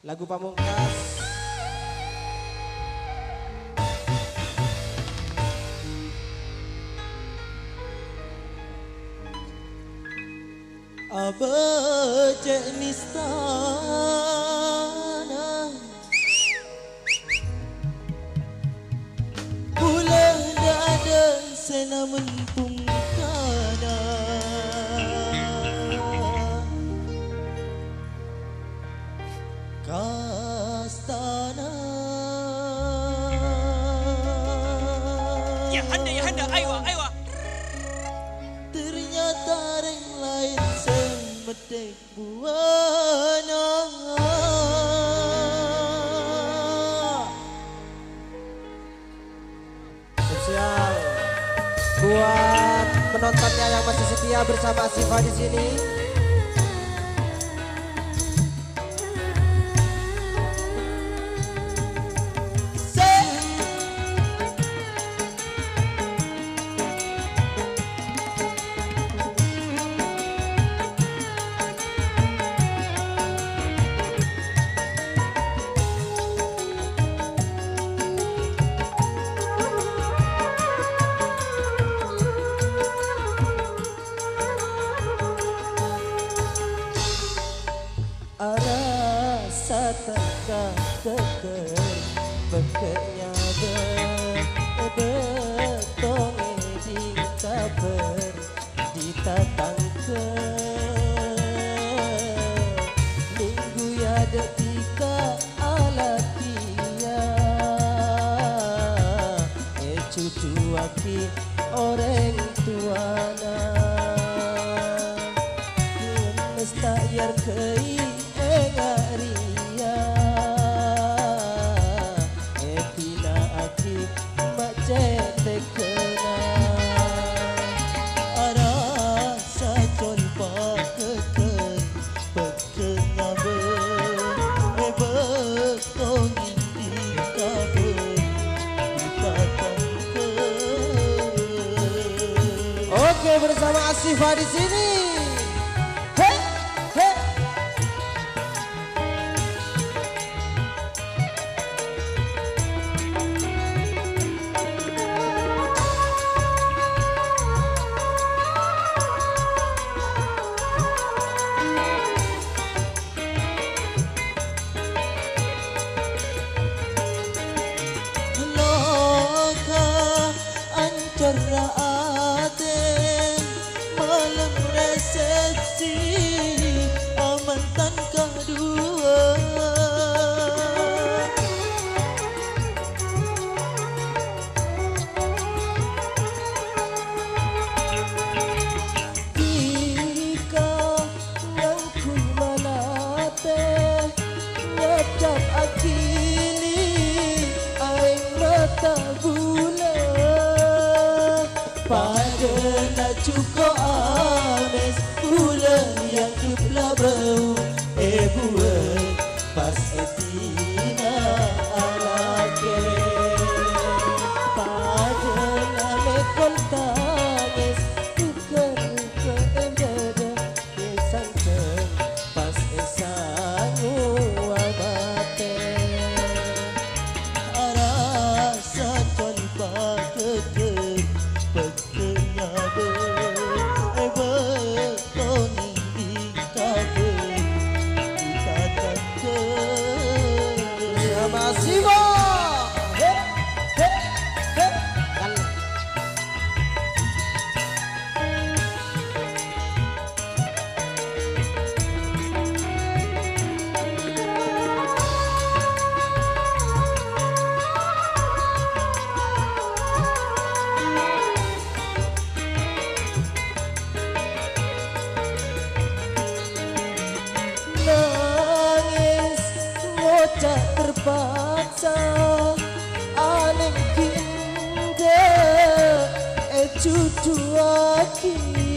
Lagu Pamungkas. Abajak nistana bulan dada sena mempungkana kastana ya handa aiwa ternyata yang lain semedek buana. Spesial buat penontonnya yang masih setia bersama Siva di sini. Rasa teka-teka bekenya betong di kabar ditatang ke minggu ya detika alakia cucu aki orang tuana mestayar kei engaria etina aki macete kena arasa conpa keken pekenya betong di kabar ditatang ke. Oke, bersama Asifa di sini. Ate malam resepsi amantan kedua jika yang ku manate ngecap akili aing mata pada nak cukup ames bulan yang kepala bau buat pas etina alake pada nak mekol tangis bukan ke embeda kesangkan pas esangu amate rasa tanpa kekeh pekenya betong di kafe ditatang ke sama Siva. Tak terpaksa aling kinda cucu aki